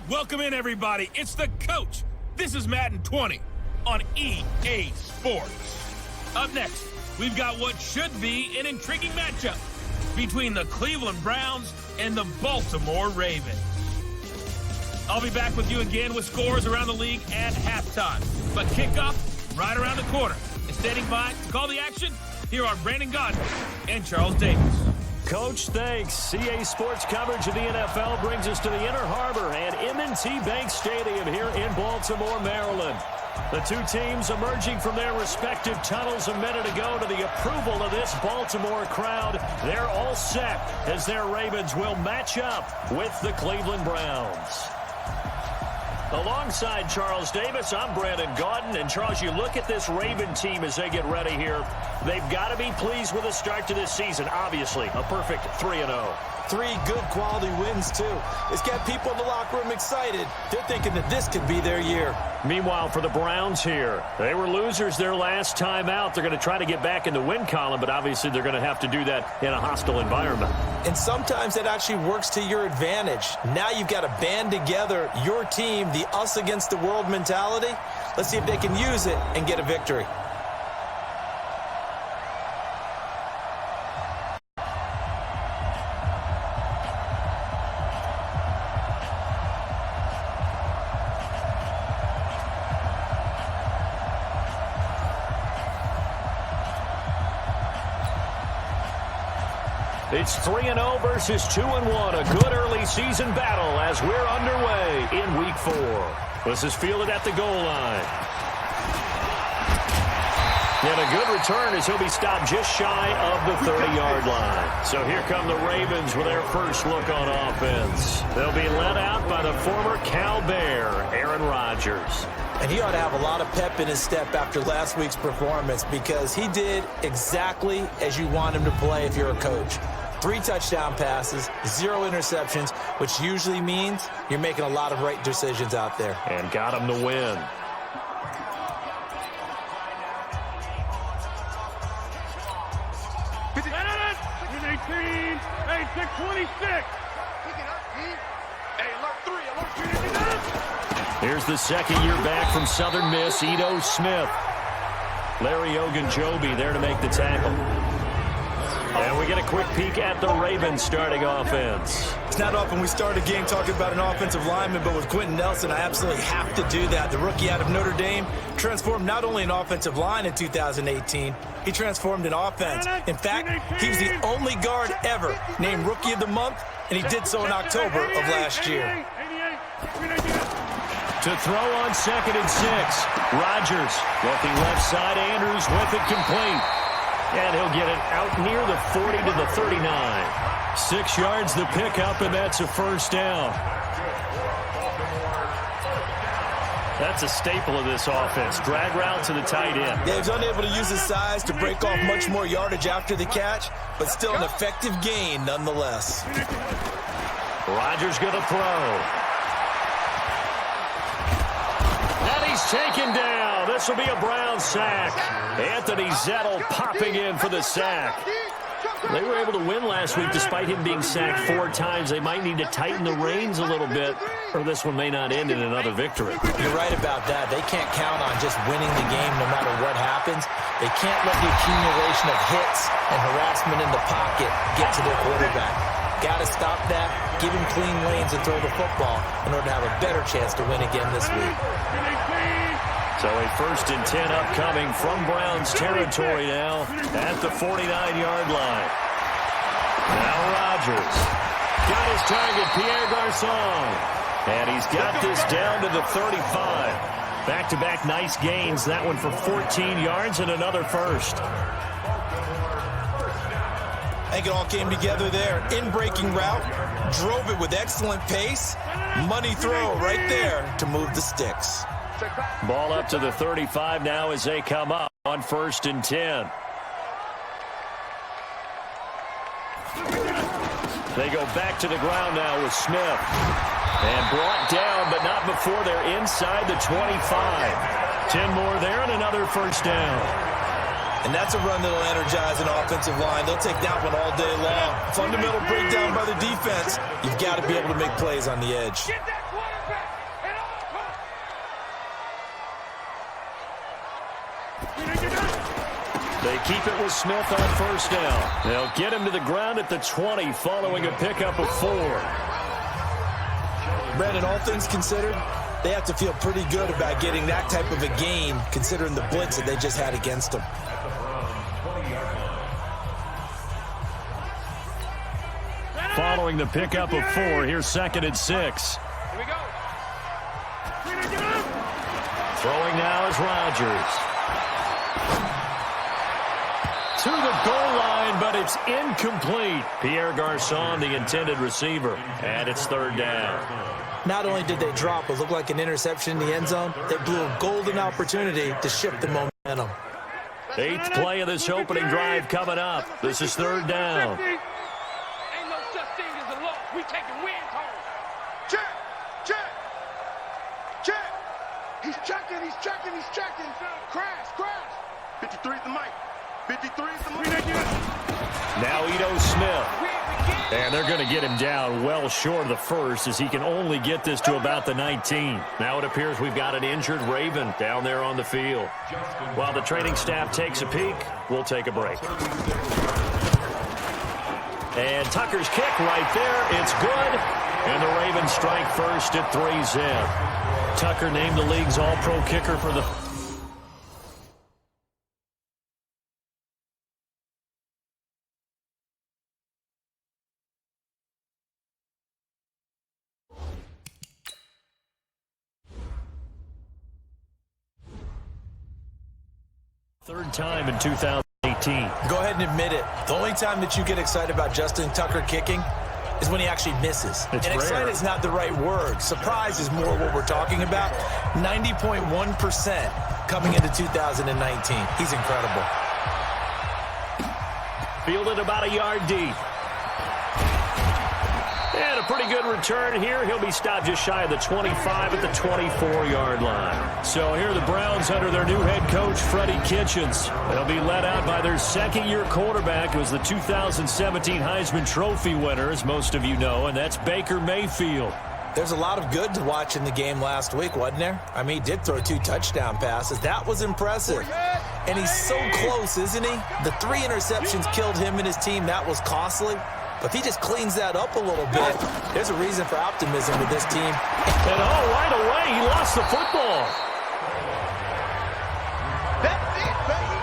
Welcome in, everybody. It's the coach. This is Madden 20 on EA Sports. Up next, we've got what should be an intriguing matchup between the Cleveland Browns and the Baltimore Ravens. I'll be back with you again with scores around the league at halftime. But kickoff right around the corner. And standing by to call the action, here are Brandon Godwin and Charles Davis. Coach, thanks. CA Sports coverage of the NFL brings us to the Inner Harbor and M&T Bank Stadium here in Baltimore, Maryland. The two teams emerging from their respective tunnels a minute ago to the approval of this Baltimore crowd. They're all set as their Ravens will match up with the Cleveland Browns. Alongside Charles Davis, I'm Brandon Gaudin. And, Charles, you look at this Raven team as they get ready here. They've got to be pleased with the start to this season. Obviously, a perfect 3-0. 3 good quality wins, too. It's got people in the locker room excited. They're thinking that this could be their year. Meanwhile, for the Browns here, they were losers their last time out. They're going to try to get back in the win column, but obviously they're going to have to do that in a hostile environment. And sometimes that actually works to your advantage. Now you've got to band together your team, the us against the world mentality. Let's see if they can use it and get a victory. It's 3-0 versus 2-1. A good early season battle as we're underway in Week 4. This is fielded at the goal line. And a good return as he'll be stopped just shy of the 30-yard line. So here come the Ravens with their first look on offense. They'll be led out by the former Cal Bear, Aaron Rodgers. And he ought to have a lot of pep in his step after last week's performance because he did exactly as you want him to play if you're a coach. 3 touchdown passes, 0 interceptions, which usually means you're making a lot of right decisions out there. And got him to win. Here's the second year back from Southern Miss, Ito Smith. Larry Ogunjobi there to make the tackle. And we get a quick peek at the Ravens starting offense. It's not often we start a game talking about an offensive lineman, but with Quentin Nelson, I absolutely have to do that. The rookie out of Notre Dame transformed not only an offensive line in 2018, he transformed an offense. In fact, he was the only guard ever named Rookie of the Month, and he did so in October of last year. To throw on 2nd and 6. Rodgers looking left side. Andrews with it complete. And he'll get it out near the 40 to the 39. 6 yards the pickup, and that's a first down. That's a staple of this offense. Drag route to the tight end. Yeah, he's unable to use his size to break off much more yardage after the catch, but still an effective gain nonetheless. Rodgers going to throw. And he's taken down. This will be a Brown sack. Anthony Zettel popping in for the sack. They were able to win last week despite him being sacked 4 times. They might need to tighten the reins a little bit, or this one may not end in another victory. You're right about that. They can't count on just winning the game no matter what happens. They can't let the accumulation of hits and harassment in the pocket get to their quarterback. Got to stop that, give him clean lanes and throw the football in order to have a better chance to win again this week. So a 1st and 10 upcoming from Browns territory now at the 49-yard line. Now Rodgers got his target, Pierre Garçon. And he's got this down to the 35. Back-to-back nice gains. That one for 14 yards and another first. I think it all came together there. In-breaking route, drove it with excellent pace. Money throw right there to move the sticks. Ball up to the 35 now as they come up on 1st and 10. They go back to the ground now with Smith. And brought down, but not before they're inside the 25. 10 more there and another first down. And that's a run that'll energize an offensive line. They'll take that one all day long. Fundamental breakdown by the defense. You've got to be able to make plays on the edge. Get that quarterback! They keep it with Smith on first down. They'll get him to the ground at the 20 following a pickup of 4. Brandon, all things considered, they have to feel pretty good about getting that type of a gain considering the blitz that they just had against them. Following the pickup of 4, here's 2nd and 6. Here we go. Throwing now is Rodgers. To the goal line, but it's incomplete. Pierre Garçon, the intended receiver, and it's 3rd down. Not only did they drop what looked like an interception in the end zone, they blew a golden opportunity to shift the momentum. 8th play of this opening drive coming up. This is 3rd down. Ain't no such thing as a loss. We taking wins home. Check, check, check. He's checking, he's checking, he's checking. Crash, crash. 53 is the mic. 53 is the mic. Now Ito Smith. And they're going to get him down well short of the first as he can only get this to about the 19. Now it appears we've got an injured Raven down there on the field. While the training staff takes a peek, we'll take a break. And Tucker's kick right there. It's good. And the Ravens strike first at 3-zip. Tucker named the league's all-pro kicker for the... third time in 2018. Go ahead and admit it. The only time that you get excited about Justin Tucker kicking is when he actually misses. It's and rare. excited is not the right word. Surprise is more what we're talking about. 90.1% coming into 2019. He's incredible. Fielded about a yard deep. And a pretty good return here. He'll be stopped just shy of the 25 at the 24-yard line. So here are the Browns under their new head coach, Freddie Kitchens. They'll be led out by their second-year quarterback, who was the 2017 Heisman Trophy winner, as most of you know, and that's Baker Mayfield. There's a lot of good to watch in the game last week, wasn't there? I mean, he did throw 2 touchdown passes. That was impressive. And he's so close, isn't he? The 3 interceptions killed him and his team. That was costly. But if he just cleans that up a little bit, there's a reason for optimism with this team. And right away, he lost the football. That's it, baby.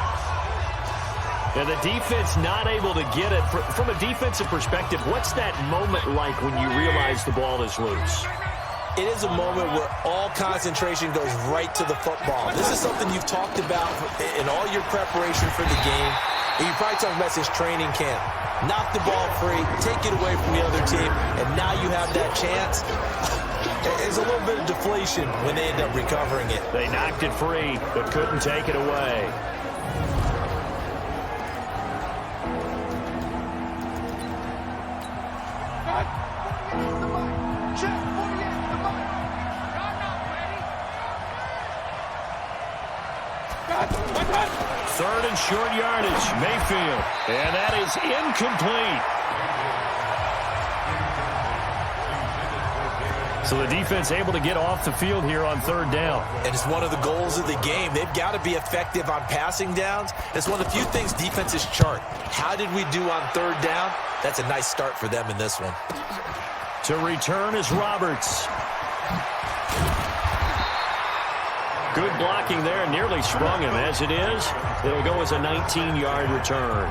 And the defense not able to get it. From a defensive perspective, what's that moment like when you realize the ball is loose? It is a moment where all concentration goes right to the football. This is something you've talked about in all your preparation for the game. And you probably talked about since training camp. Knock the ball free, take it away from the other team, and now you have that chance. There's a little bit of deflation when they end up recovering it. They knocked it free, but couldn't take it away. Check, 48 is the mic. Y'all not ready. 3rd and short yardage, Mayfield. And that is incomplete. So the defense able to get off the field here on 3rd down. And it's one of the goals of the game. They've got to be effective on passing downs. It's one of the few things defenses chart. How did we do on 3rd down? That's a nice start for them in this one. To return is Roberts. Good blocking there, nearly sprung him. As it is, it'll go as a 19-yard return.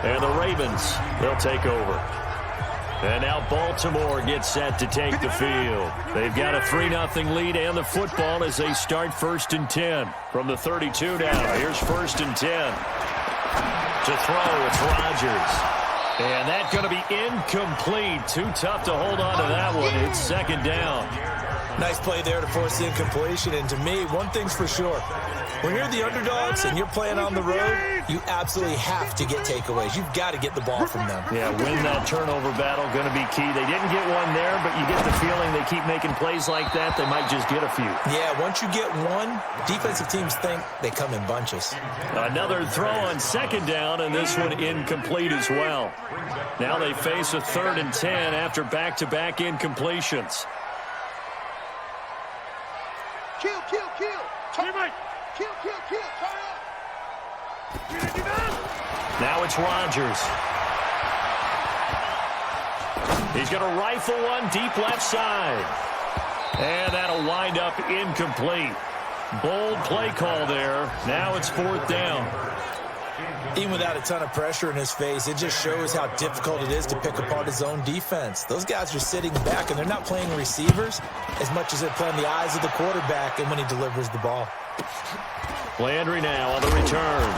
And the Ravens, they'll take over. And now Baltimore gets set to take the field. They've got a 3-0 lead and the football as they start 1st and 10. From the 32 now, here's 1st and 10. To throw, it's Rodgers. And that's going to be incomplete. Too tough to hold on to that one. It's 2nd down. Nice play there to force the incompletion. And to me, one thing's for sure. When you're the underdogs and you're playing on the road, you absolutely have to get takeaways. You've got to get the ball from them. Yeah, win that turnover battle, going to be key. They didn't get one there, but you get the feeling they keep making plays like that, they might just get a few. Yeah, once you get one, defensive teams think they come in bunches. Another throw on 2nd down, and this one incomplete as well. Now they face a 3rd and 10 after back-to-back incompletions. Kill. Turn right. Kill. Turn up. Now it's Rodgers. He's going to rifle one deep left side. And that'll wind up incomplete. Bold play call there. Now it's 4th down. Even without a ton of pressure in his face, it just shows how difficult it is to pick apart his own defense. Those guys are sitting back, and they're not playing receivers as much as they're playing the eyes of the quarterback and when he delivers the ball. Landry now on the return.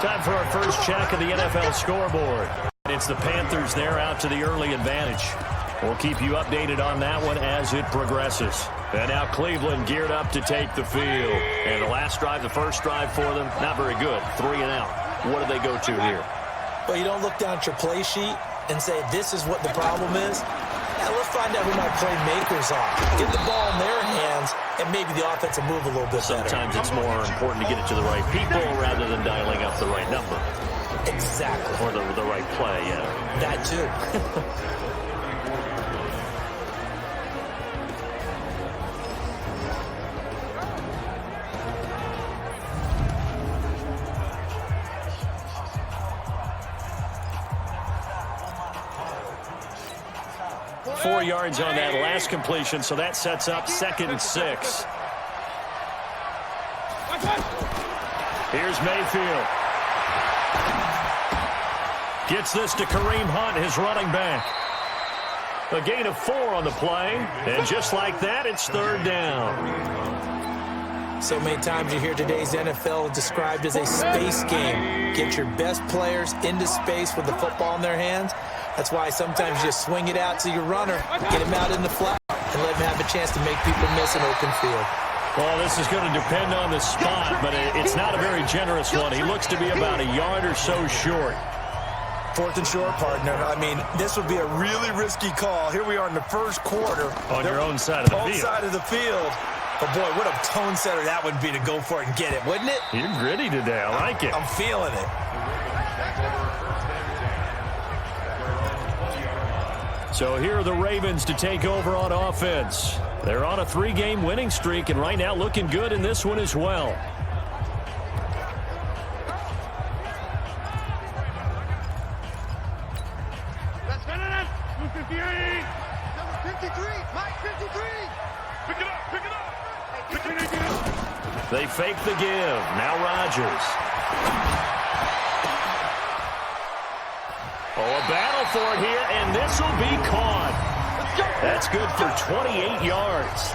Time for our first check of the NFL scoreboard. It's the Panthers there out to the early advantage. We'll keep you updated on that one as it progresses. And now Cleveland geared up to take the field. And the last drive, the first drive for them, not very good. 3 and out. What do they go to here? Well, you don't look down at your play sheet and say, this is what the problem is. Now let's find out who my playmakers are. Get the ball in their hands, and maybe the offense will move a little bit better. Sometimes it's more important to get it to the right people rather than dialing up the right number. Exactly. Or the right play, yeah. That too. 4 yards on that last completion, so that sets up 2nd and 6. Here's Mayfield. Gets this to Kareem Hunt, his running back. A gain of 4 on the play, and just like that, it's 3rd down. So many times you hear today's NFL described as a space game. Get your best players into space with the football in their hands. That's why sometimes you just swing it out to your runner, get him out in the flat, and let him have a chance to make people miss an open field. Well, this is going to depend on the spot, but it's not a very generous one. He looks to be about a yard or so short. 4th and short, partner. I mean, this would be a really risky call. Here we are in the first quarter. On your own side of the field. Own side of the field. But, boy, what a tone setter that would be to go for it and get it, wouldn't it? You're gritty today. I like it. I'm feeling it. So here are the Ravens to take over on offense. They're on a 3-game winning streak, and right now looking good in this one as well. They fake the give. Now Rodgers. Oh, a battle for it here, and this will be caught. That's good for 28 yards.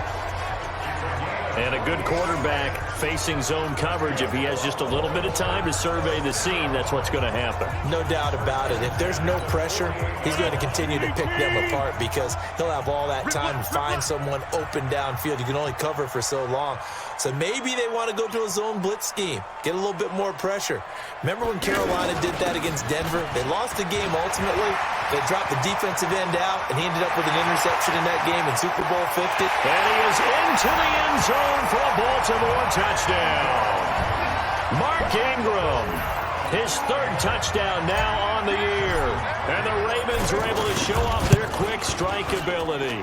And a good quarterback facing zone coverage. If he has just a little bit of time to survey the scene, that's what's going to happen. No doubt about it. If there's no pressure, he's going to continue to pick them apart because he'll have all that time to find someone open downfield. You can only cover for so long. So maybe they want to go to a zone blitz scheme, get a little bit more pressure. Remember when Carolina did that against Denver? They lost the game ultimately. They dropped the defensive end out, and he ended up with an interception in that game in Super Bowl 50. And he is into the end zone for a Baltimore touchdown. Mark Ingram, his 3rd touchdown now on the year. And the Ravens are able to show off their quick strike ability.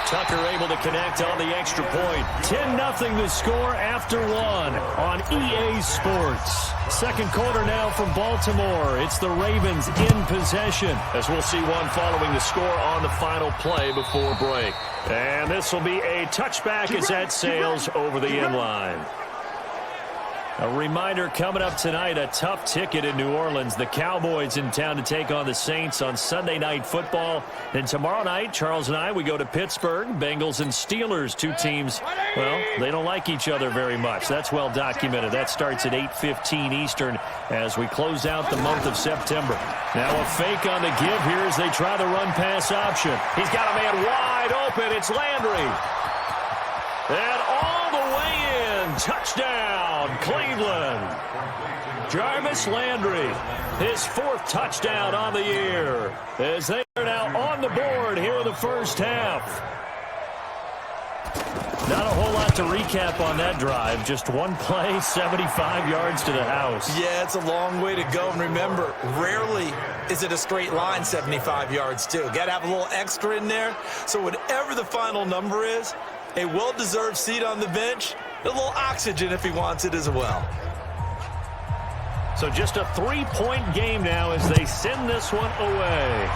Tucker able to connect on the extra point. 10-0 the score after 1 on EA Sports. 2nd quarter now from Baltimore. It's the Ravens in possession, as we'll see one following the score on the final play before break. And this will be a touchback as that sails over the end line. A reminder coming up tonight, a tough ticket in New Orleans. The Cowboys in town to take on the Saints on Sunday Night Football. And tomorrow night, Charles and I, we go to Pittsburgh. Bengals and Steelers, 2 teams, well, they don't like each other very much. That's well documented. That starts at 8:15 Eastern as we close out the month of September. Now a fake on the give here as they try the run-pass option. He's got a man wide open. It's Landry. And all the way in. Touchdown, Cleveland. Jarvis Landry, his 4th touchdown on the year, as they are now on the board here in the first half. Not a whole lot to recap on that drive. Just one play, 75 yards to the house. Yeah, it's a long way to go. And remember, rarely is it a straight line 75 yards, too. Got to have a little extra in there. So whatever the final number is, a well-deserved seat on the bench, a little oxygen if he wants it as well. So just a 3-point game now as they send this one away.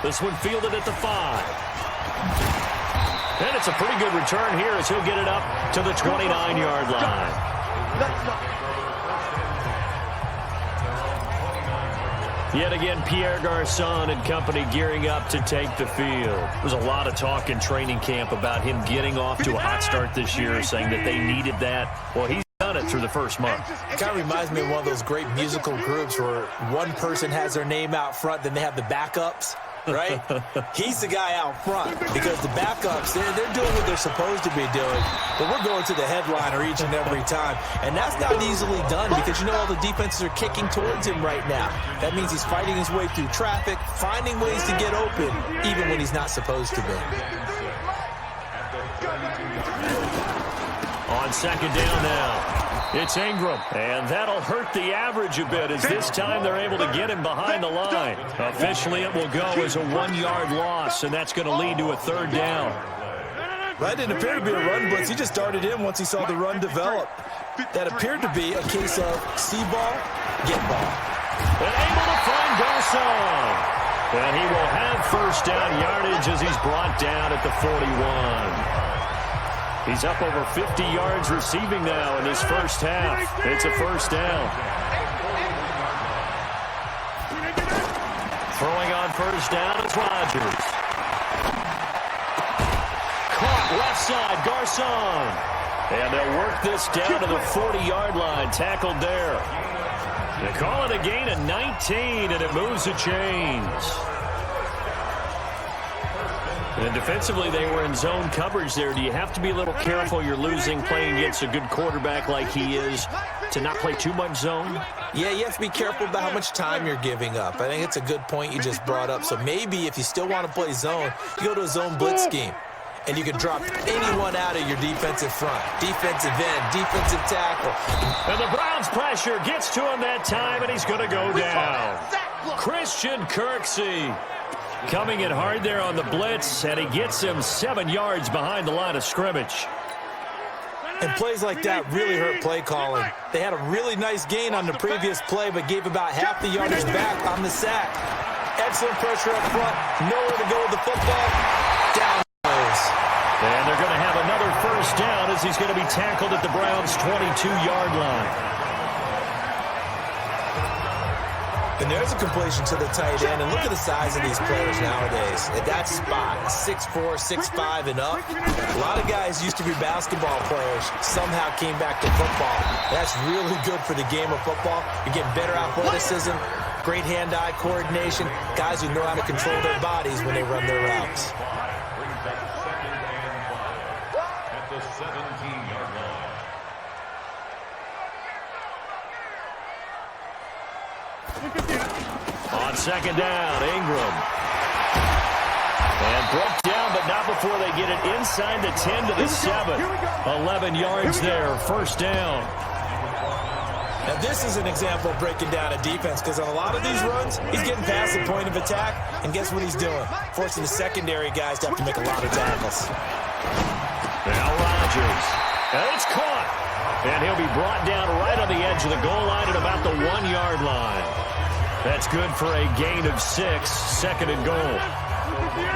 This one fielded at the 5. And it's a pretty good return here as he'll get it up to the 29-yard line. Yet again, Pierre Garçon and company gearing up to take the field. There's a lot of talk in training camp about him getting off to a hot start this year, saying that they needed that. Well, he's done it through the first month. It kind of reminds me of one of those great musical groups where one person has their name out front, then they have the backups. Right? He's the guy out front because the backups, they're doing what they're supposed to be doing, but we're going to the headliner each and every time, and that's not easily done because, you know, all the defenses are kicking towards him right now. That means he's fighting his way through traffic, finding ways to get open, even when he's not supposed to be. On second down now. It's Ingram, and that'll hurt the average a bit as this time they're able to get him behind the line. Officially, it will go as a 1-yard loss, and that's going to lead to a 3rd down. That didn't appear to be a run blitz. He just started in once he saw the run develop. That appeared to be a case of see ball, get ball. And able to find Garçon. And he will have first down yardage as he's brought down at the 41. He's up over 50 yards receiving now in his first half. It's a first down. Throwing on first down is Rodgers. Caught left side, Garçon. And they'll work this down to the 40-yard line, tackled there. They call it a gain of 19, and it moves the chains. And defensively, they were in zone coverage there. Do you have to be a little careful? You're losing playing against a good quarterback like he is to not play too much zone? Yeah, you have to be careful about how much time you're giving up. I think it's a good point you just brought up. So maybe if you still want to play zone, you go to a zone blitz scheme. And you can drop anyone out of your defensive front. Defensive end, defensive tackle. And the Browns' pressure gets to him that time, and he's going to go down. Christian Kirksey coming in hard there on the blitz, and he gets him 7 yards behind the line of scrimmage. And plays like that really hurt play calling. They had a really nice gain on the previous play, but gave about half the yardage back on the sack. Excellent pressure up front. Nowhere to go with the football. Down goes. And they're going to have another first down as he's going to be tackled at the Browns' 22-yard line. And there's a completion to the tight end. And look at the size of these players nowadays. At that spot, 6'4", 6'5", and up. A lot of guys used to be basketball players. Somehow came back to football. That's really good for the game of football. You're getting better athleticism, great hand-eye coordination, guys who know how to control their bodies when they run their routes. At the 17-yard line. On second down, Ingram. And broke down, but not before they get it inside the 10 to the 7. 11 yards there, first down. Now, this is an example of breaking down a defense because on a lot of these runs, he's getting past the point of attack, and guess what he's doing? Forcing the secondary guys to have to make a lot of tackles. Now Rodgers. And it's caught. And he'll be brought down right on the edge of the goal line at about the 1-yard line. That's good for a gain of 6, second and goal.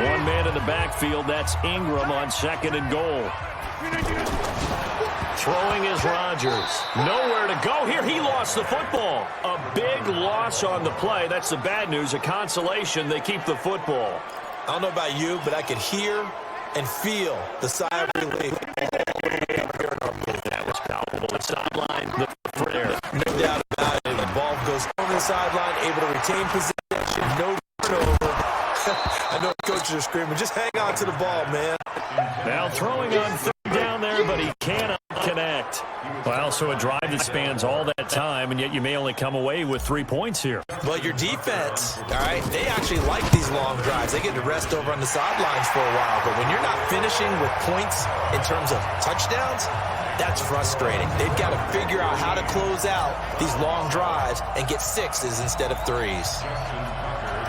One man in the backfield, that's Ingram on second and goal. Throwing is Rodgers. Nowhere to go here. He lost the football. A big loss on the play. That's the bad news. A consolation, they keep the football. I don't know about you, but I could hear and feel the sigh of relief. That was palpable. The sideline, the prayer. No doubt about it. The ball goes over the sideline, able to retain possession, no turnover. I know coaches are screaming, just hang on to the ball, man. Now throwing on third down there, but he cannot connect. Well, so a drive that spans all that time, and yet you may only come away with 3 points here. But your defense, all right, they actually like these long drives. They get to rest over on the sidelines for a while. But when you're not finishing with points in terms of touchdowns, that's frustrating. They've got to figure out how to close out these long drives and get 6s instead of 3s.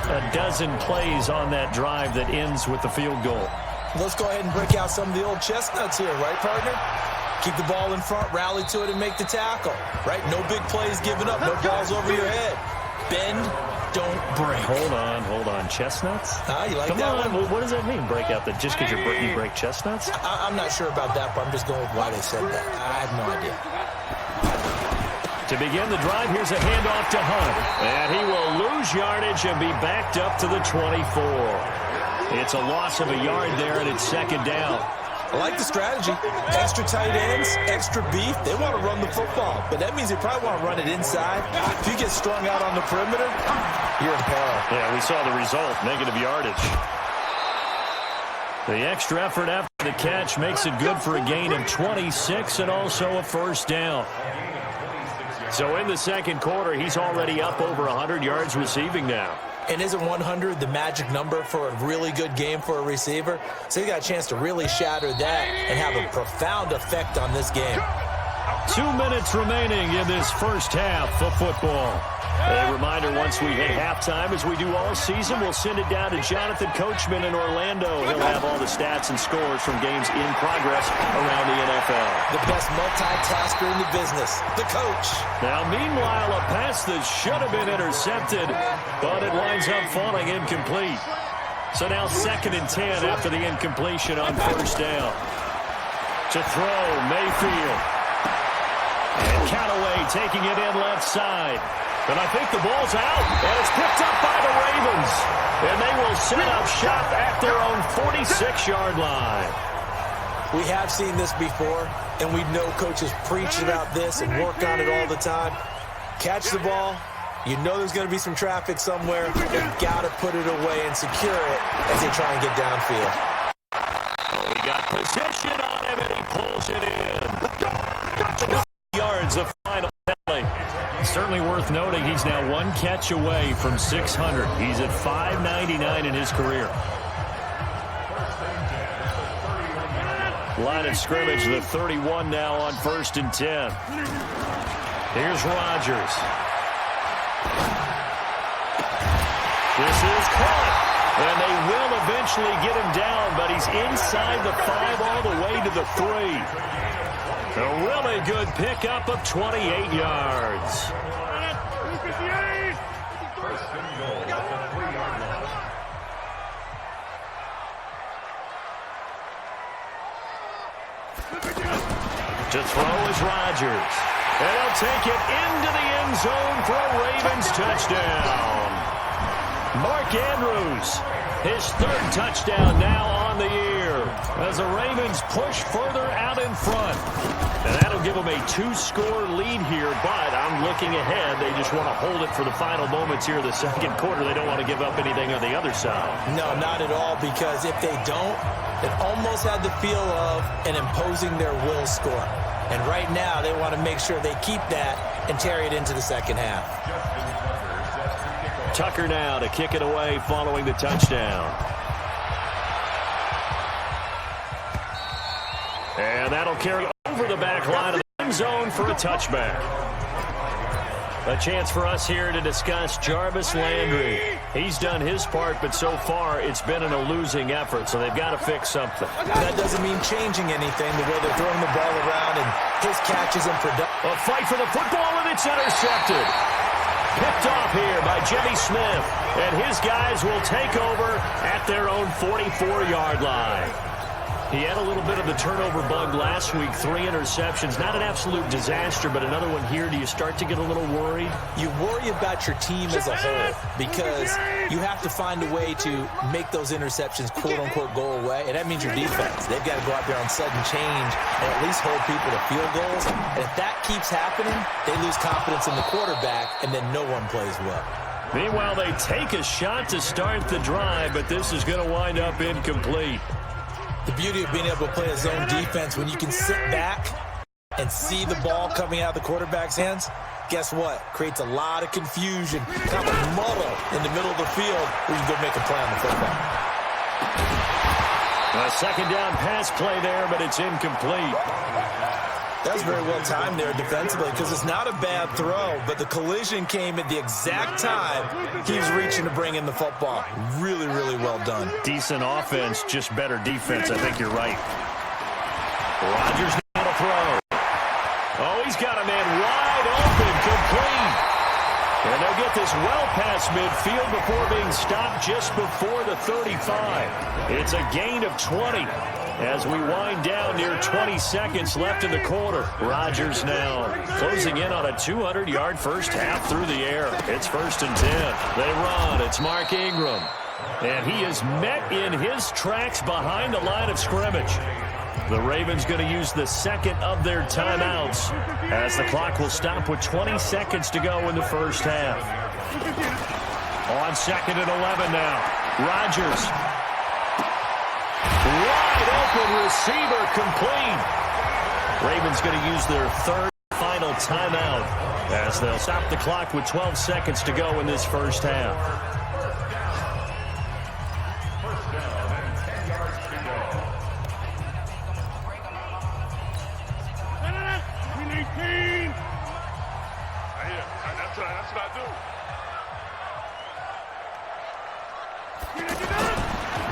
A dozen plays on that drive that ends with the field goal. Let's go ahead and break out some of the old chestnuts here, right, partner? Keep the ball in front, rally to it, and make the tackle, right? No big plays given up, no balls over your head. Bend, don't break. Hold on. Chestnuts? You like Come that on. one? What does that mean, break out? That just because you break chestnuts? I'm not sure about that, but I'm just going with why they said that. I have no idea. To begin the drive, here's a handoff to Hunt. And he will lose yardage and be backed up to the 24. It's a loss of a yard there, and it's second down. I like the strategy. Extra tight ends, extra beef. They want to run the football, but that means they probably want to run it inside. If you get strung out on the perimeter, you're in peril. Yeah, we saw the result, negative yardage. The extra effort after the catch makes it good for a gain of 26 and also a first down. So in the second quarter, he's already up over 100 yards receiving now. And isn't 100 the magic number for a really good game for a receiver? So you got a chance to really shatter that and have a profound effect on this game. 2 minutes remaining in this first half of football. A reminder, once we hit halftime, as we do all season, we'll send it down to Jonathan Coachman in Orlando. He'll have all the stats and scores from games in progress around the NFL. The best multitasker in the business, the coach. Now, meanwhile, a pass that should have been intercepted, but it winds up falling incomplete. So now 2nd and 10 after the incompletion on first down. To throw, Mayfield. And Callaway taking it in left side. And I think the ball's out, and it's picked up by the Ravens. And they will set up shop at their own 46-yard line. We have seen this before, and we know coaches preach about this and work on it all the time. Catch the ball. You know there's going to be some traffic somewhere. You've got to put it away and secure it as they try and get downfield. We got position on him, and he pulls it in. 20 yards of final tally. Certainly worth noting he's now 1 catch away from 600. He's at 599 in his career. Line of scrimmage, the 31 now on 1st and 10. Here's Rodgers. This is caught. And they will eventually get him down, but he's inside the 5 all the way to the 3. A really good pickup of 28 yards. To throw is Rodgers. And he'll take it into the end zone for a Ravens touchdown. Mark Andrews, his 3rd touchdown now on the year as the Ravens push further out in front. And that'll give them a 2-score lead here, but I'm looking ahead. They just want to hold it for the final moments here of the second quarter. They don't want to give up anything on the other side. No, not at all, because if they don't, it almost had the feel of an imposing their will score. And right now, they want to make sure they keep that and carry it into the second half. Tucker now to kick it away following the touchdown. And that'll carry over the back line of the end zone for a touchback. A chance for us here to discuss Jarvis Landry. He's done his part, but so far it's been in a losing effort, so they've got to fix something. That doesn't mean changing anything, the way they're throwing the ball around and his catches and production. A fight for the football, and it's intercepted. Picked off here by Jimmy Smith, and his guys will take over at their own 44-yard line. He had a little bit of the turnover bug last week, 3 interceptions. Not an absolute disaster, but another one here. Do you start to get a little worried? You worry about your team as a whole because you have to find a way to make those interceptions, quote-unquote, go away, and that means your defense. They've got to go out there on sudden change and at least hold people to field goals. And if that keeps happening, they lose confidence in the quarterback, and then no one plays well. Meanwhile, they take a shot to start the drive, but this is going to wind up incomplete. The beauty of being able to play a zone defense when you can sit back and see the ball coming out of the quarterback's hands, guess what? Creates a lot of confusion, kind of a muddle in the middle of the field where you can go make a play on the football. A second down pass play there, but it's incomplete. That was very well timed there defensively because it's not a bad throw, but the collision came at the exact time he was reaching to bring in the football. Really, really well done. Decent offense, just better defense. I think you're right. Rodgers now to the throw. Oh, he's got a man wide open, complete. And they'll get this well past midfield before being stopped just before the 35. It's a gain of 20 as we wind down near 20 seconds left in the quarter. Rodgers now closing in on a 200-yard first half through the air. It's 1st and 10. They run. It's Mark Ingram. And he is met in his tracks behind the line of scrimmage. The Ravens going to use the second of their timeouts as the clock will stop with 20 seconds to go in the first half. On 2nd and 11 now. Rodgers. Wide open receiver complete. Ravens going to use their third final timeout as they'll stop the clock with 12 seconds to go in this first half.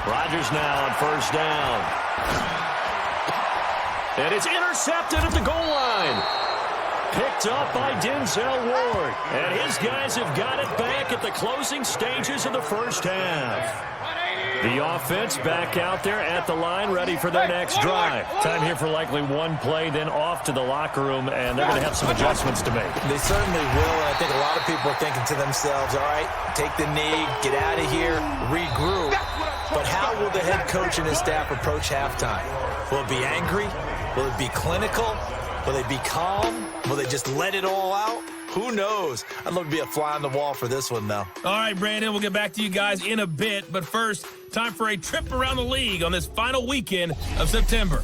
Rodgers now on 1st down. And it's intercepted at the goal line. Picked up by Denzel Ward. And his guys have got it back at the closing stages of the first half. The offense back out there at the line, ready for their next drive. Time here for likely one play, then off to the locker room, and they're going to have some adjustments to make. They certainly will, and I think a lot of people are thinking to themselves, all right, take the knee, get out of here, regroup. But how will the head coach and his staff approach halftime? Will it be angry? Will it be clinical? Will they be calm? Will they just let it all out? Who knows? I'd love to be a fly on the wall for this one, though. All right, Brandon, we'll get back to you guys in a bit. But first, time for a trip around the league on this final weekend of September.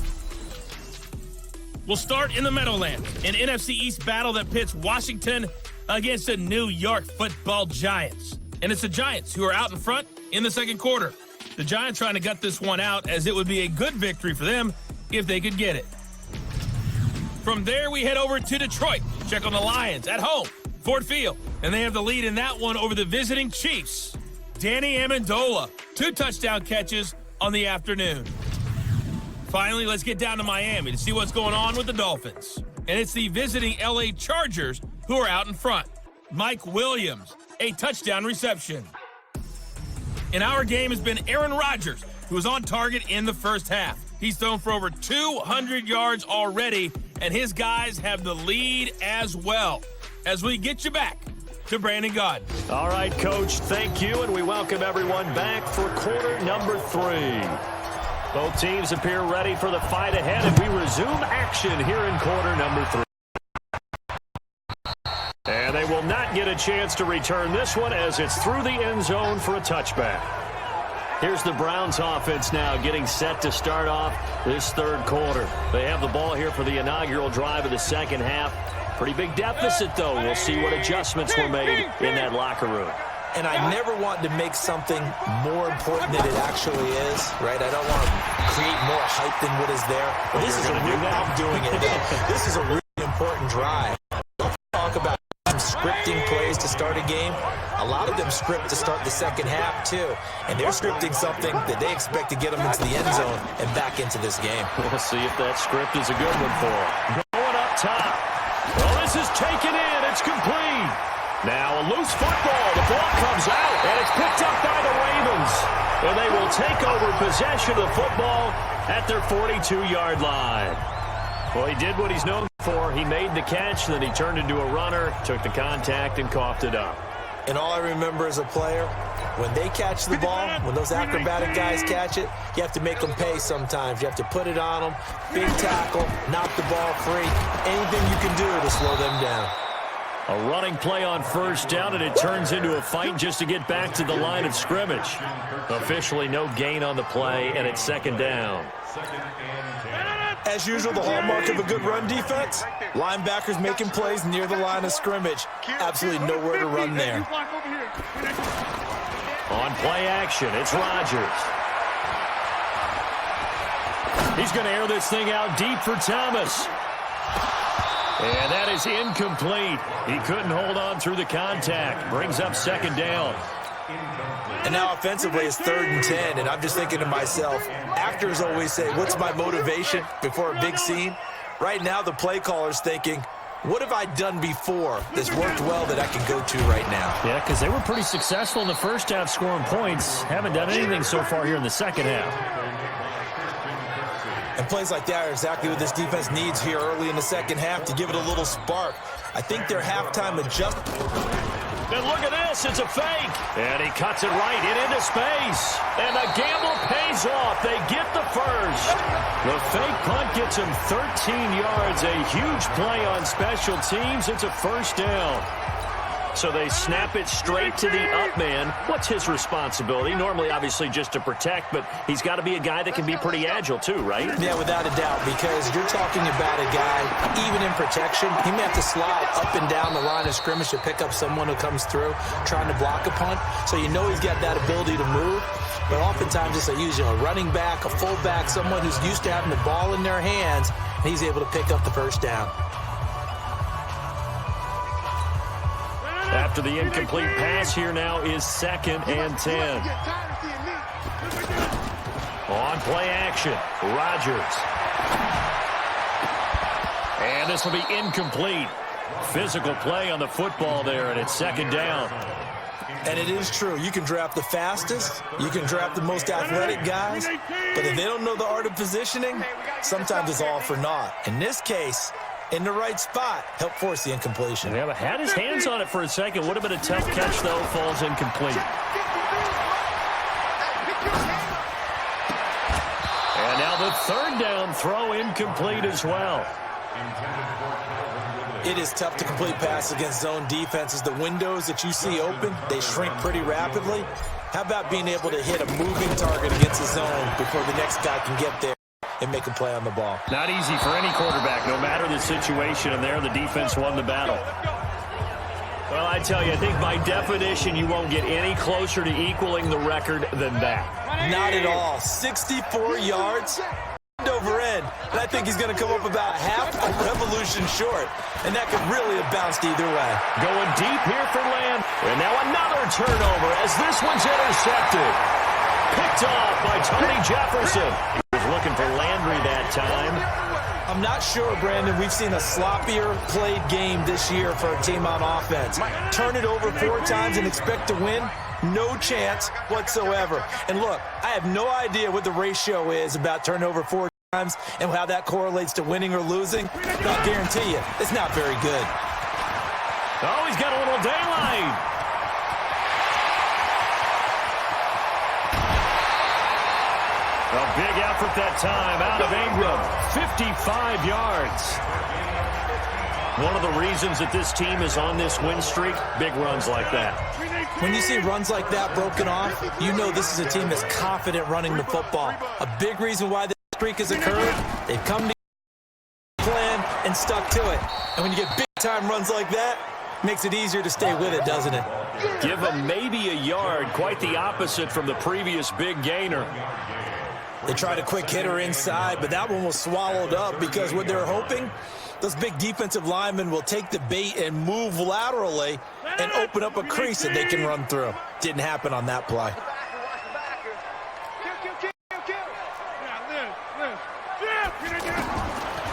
We'll start in the Meadowlands, an NFC East battle that pits Washington against the New York Football Giants. And it's the Giants who are out in front in the second quarter. The Giants trying to gut this one out, as it would be a good victory for them if they could get it. From there, we head over to Detroit. Check on the Lions at home, Ford Field. And they have the lead in that one over the visiting Chiefs. Danny Amendola, 2 touchdown catches on the afternoon. Finally, let's get down to Miami to see what's going on with the Dolphins. And it's the visiting LA Chargers who are out in front. Mike Williams, a touchdown reception. And our game has been Aaron Rodgers, who was on target in the first half. He's thrown for over 200 yards already, and his guys have the lead as well. As we get you back to Brandon Gaudin. All right, Coach, thank you, and we welcome everyone back for quarter number 3. Both teams appear ready for the fight ahead, and we resume action here in quarter number 3. And they will not get a chance to return this one as it's through the end zone for a touchback. Here's the Browns offense now getting set to start off this third quarter. They have the ball here for the inaugural drive of the second half. Pretty big deficit, though. We'll see what adjustments were made in that locker room. And I never want to make something more important than it actually is, right? I don't want to create more hype than what is there. But this is I'm doing it. This is a really important drive. Don't talk about some scripting plays to start a game. A lot of them script to start the second half, too. And they're scripting something that they expect to get them into the end zone and back into this game. We'll see if that script is a good one for them. Going up top. Well, this is taken in. It's complete. Now a loose football. The ball comes out, and it's picked up by the Ravens. And they will take over possession of the football at their 42-yard line. Well, he did what he's known for. He made the catch, then he turned into a runner, took the contact, and coughed it up. And all I remember as a player, when they catch the ball, when those acrobatic guys catch it, you have to make them pay sometimes. You have to put it on them, big tackle, knock the ball free. Anything you can do to slow them down. A running play on first down, and it turns into a fight just to get back to the line of scrimmage. Officially no gain on the play, and it's second down. As usual, the hallmark of a good run defense, linebackers making plays near the line of scrimmage. Absolutely nowhere to run there. On play action, it's Rodgers. He's going to air this thing out deep for Thomas. And that is incomplete. He couldn't hold on through the contact. Brings up second down. And now offensively it's 3rd and 10, and I'm just thinking to myself, actors always say, what's my motivation before a big scene? Right now, the play caller's thinking, what have I done before that's worked well that I can go to right now? Yeah, because they were pretty successful in the first half scoring points. Haven't done anything so far here in the second half. And plays like that are exactly what this defense needs here early in the second half to give it a little spark. I think their halftime adjustment. And look at this, it's a fake. And he cuts it right into space. And the gamble pays off. They get the first. The fake punt gets him 13 yards. A huge play on special teams. It's a first down. So they snap it straight to the up man. What's his responsibility? Normally, obviously, just to protect, but he's got to be a guy that can be pretty agile too, right? Yeah, without a doubt, because you're talking about a guy, even in protection, he may have to slide up and down the line of scrimmage to pick up someone who comes through trying to block a punt. So you know he's got that ability to move. But oftentimes it's a running back, a fullback, someone who's used to having the ball in their hands, and he's able to pick up the first down. After the incomplete pass, here now is 2nd and 10. On play action, Rodgers. And this will be incomplete. Physical play on the football there, and it's 2nd down. And it is true. You can draft the fastest. You can draft the most athletic guys. But if they don't know the art of positioning, sometimes it's all for naught. In this case, in the right spot, help force the incompletion. Yeah, but had his hands on it for a second. Would have been a tough catch, though. Falls incomplete. And now the 3rd down throw incomplete as well. It is tough to complete passes against zone defenses. The windows that you see open, they shrink pretty rapidly. How about being able to hit a moving target against the zone before the next guy can get there and make a play on the ball? Not easy for any quarterback, no matter the situation, and there the defense won the battle. Well, I tell you, I think by definition you won't get any closer to equaling the record than that. Not at all. 64 yards, end over end. And I think he's going to come up about half a revolution short. And that could really have bounced either way. Going deep here for Lamb. And now another turnover as this one's intercepted. Picked off by Tony Jefferson. He was looking for Landry that time. I'm not sure, Brandon, we've seen a sloppier played game this year for a team on offense. Turn it over 4 times and expect to win? No chance whatsoever. And look, I have no idea what the ratio is about turnover 4 times and how that correlates to winning or losing. But I'll guarantee you, it's not very good. Oh, he's got a little daylight. A big effort that time out of Ingram. 55 yards. One of the reasons that this team is on this win streak, big runs like that. When you see runs like that broken off, you know this is a team that's confident running the football. A big reason why this streak has occurred, they've come to the plan and stuck to it. And when you get big-time runs like that, it makes it easier to stay with it, doesn't it? Give them maybe a yard, quite the opposite from the previous big gainer. They tried a quick hitter inside, but that one was swallowed up because what they're hoping, those big defensive linemen will take the bait and move laterally and open up a crease that they can run through. Didn't happen on that play.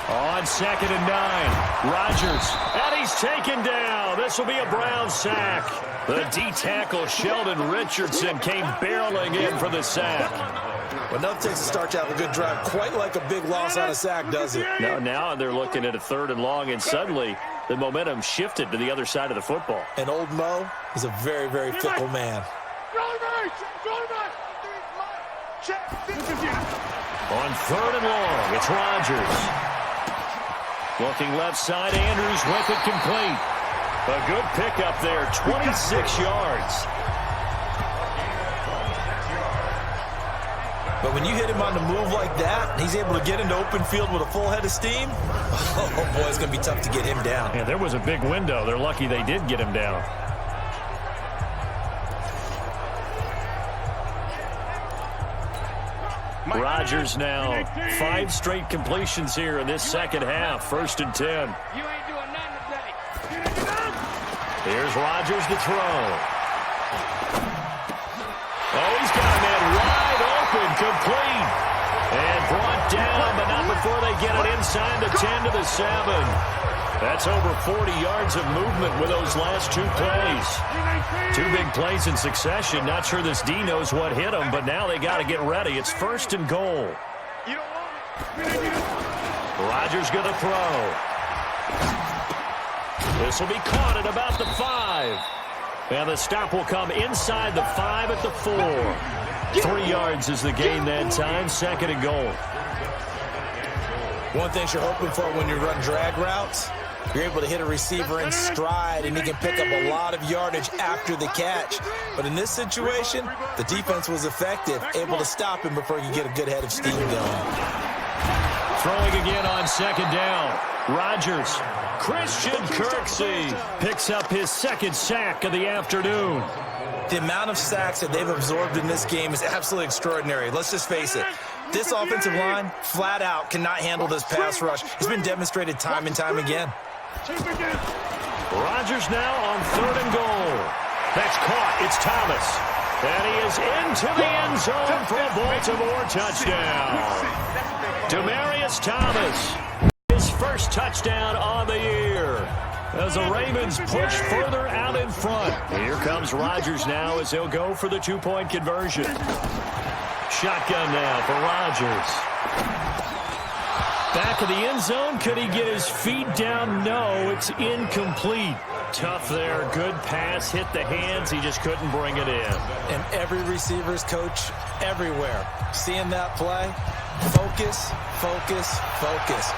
On 2nd and 9, Rodgers, and he's taken down. This will be a Brown sack. The D-tackle Sheldon Richardson came barreling in for the sack. Well, nothing takes a start to have a good drive, quite like a big loss on a sack, does it? No, now they're looking at a 3rd and long, and suddenly the momentum shifted to the other side of the football. And old Mo is a very, very fickle man. On 3rd and long, it's Rodgers. Looking left side, Andrews with it complete. A good pickup there, 26 yards. But when you hit him on the move like that, and he's able to get into open field with a full head of steam, oh boy, it's going to be tough to get him down. Yeah, there was a big window. They're lucky they did get him down. Rodgers now 5 straight completions here in this second half. 1st and 10. You ain't doing nothing today. Here's Rodgers to throw. Oh, he's got a man wide open, complete. And brought down, but not before they get it inside the 10 to the 7. That's over 40 yards of movement with those last 2 plays. 2 big plays in succession. Not sure this D knows what hit them, but now they got to get ready. It's 1st and goal. Rodgers going to throw. This will be caught at about the 5. And the stop will come inside the 5 at the 4. 3 yards is the gain that time. 2nd and goal. One thing you're hoping for when you run drag routes, you're able to hit a receiver in stride, and he can pick up a lot of yardage after the catch. But in this situation, the defense was effective, able to stop him before he could get a good head of steam going. Throwing again on 2nd down. Rodgers. Christian Kirksey picks up his 2nd sack of the afternoon. The amount of sacks that they've absorbed in this game is absolutely extraordinary. Let's just face it. This offensive line, flat out, cannot handle this pass rush. It's been demonstrated time and time again. Rodgers now on 3rd and goal. That's caught. It's Thomas. And he is into the end zone for a Baltimore touchdown. Demaryius Thomas, his first touchdown on the year, as the Ravens push further out in front. Here comes Rodgers now as he'll go for the 2-point conversion. Shotgun now for Rodgers. Back of the end zone. Could he get his feet down? No, it's incomplete. Tough there. Good pass. Hit the hands. He just couldn't bring it in. And every receiver's coach everywhere, seeing that play, focus, focus, focus.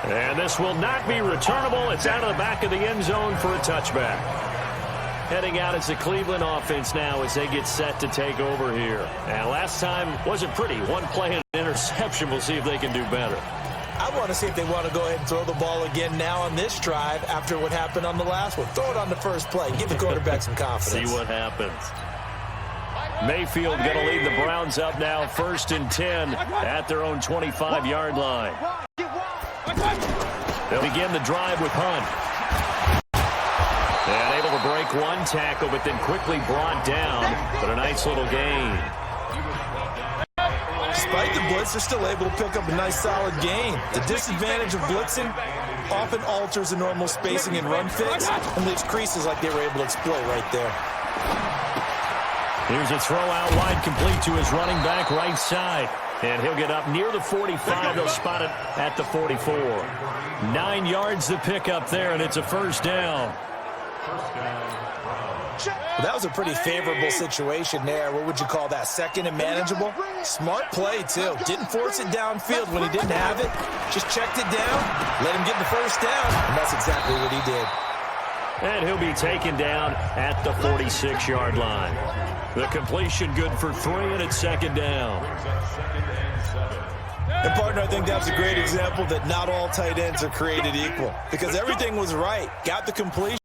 And this will not be returnable. It's out of the back of the end zone for a touchback. Heading out as the Cleveland offense now as they get set to take over here. And last time wasn't pretty. 1 play and an interception. We'll see if they can do better. I want to see if they want to go ahead and throw the ball again now on this drive after what happened on the last one. Throw it on the first play. Give the quarterback some confidence. See what happens. Mayfield going to lead the Browns up now 1st and 10 at their own 25-yard line. They'll begin the drive with Hunt. And able to break 1 tackle, but then quickly brought down. But a nice little gain. Despite the blitz, they're still able to pick up a nice solid gain. The disadvantage of blitzing often alters the normal spacing and run fits and leaves creases like they were able to exploit right there. Here's a throw out wide, complete to his running back right side. And he'll get up near the 45. They'll spot it at the 44. 9 yards to pick up there, and it's a 1st down. Well, that was a pretty favorable situation there. What would you call that? 2nd and manageable? Smart play, too. Didn't force it downfield when he didn't have it. Just checked it down, let him get the 1st down, and that's exactly what he did. And he'll be taken down at the 46-yard line. The completion good for 3, and it's 2nd down. And, partner, I think that's a great example that not all tight ends are created equal, because everything was right. Got the completion.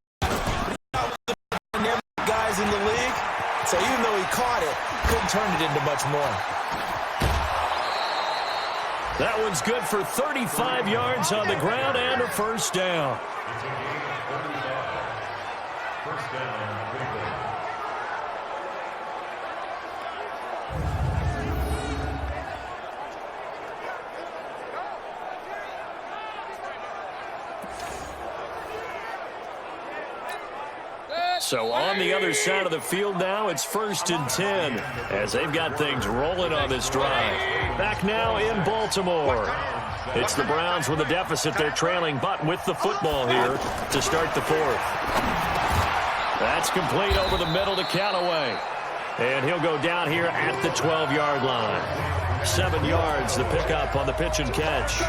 Guys in the league. So even though he caught it, couldn't turn it into much more. That one's good for 35 yards on the ground and a 1st down. So on the other side of the field now, it's 1st and 10 as they've got things rolling on this drive. Back now in Baltimore. It's the Browns with a deficit. They're trailing, but with the football here to start the 4th. That's complete over the middle to Callaway. And he'll go down here at the 12-yard line. 7 yards the pickup on the pitch and catch.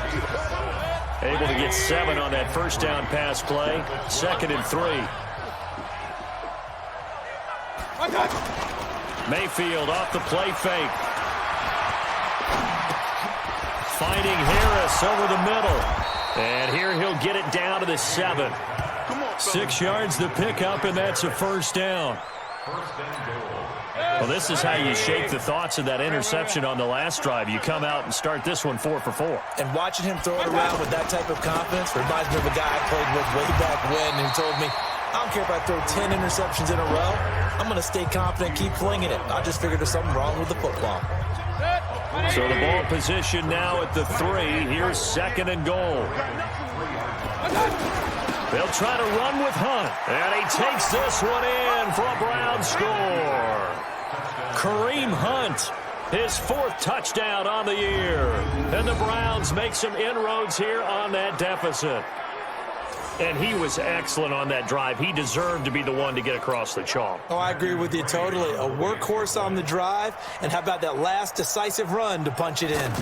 Able to get 7 on that 1st down pass play. 2nd and 3. Mayfield off the play fake. Finding Harris over the middle. And here he'll get it down to the 7. 6 yards the pickup, and that's a 1st down. Well, this is how you shake the thoughts of that interception on the last drive. You come out and start this one 4 for 4. And watching him throw it around with that type of confidence reminds me of a guy I played with way back when who told me, I don't care if I throw 10 interceptions in a row. I'm going to stay confident, keep flinging it. I just figured there's something wrong with the football. So the ball position now at the 3. Here's 2nd and goal. They'll try to run with Hunt. And he takes this one in for a Brown score. Kareem Hunt, his 4th touchdown on the year. And the Browns make some inroads here on that deficit. And he was excellent on that drive. He deserved to be the one to get across the chalk. Oh, I agree with you totally. A workhorse on the drive. And how about that last decisive run to punch it in?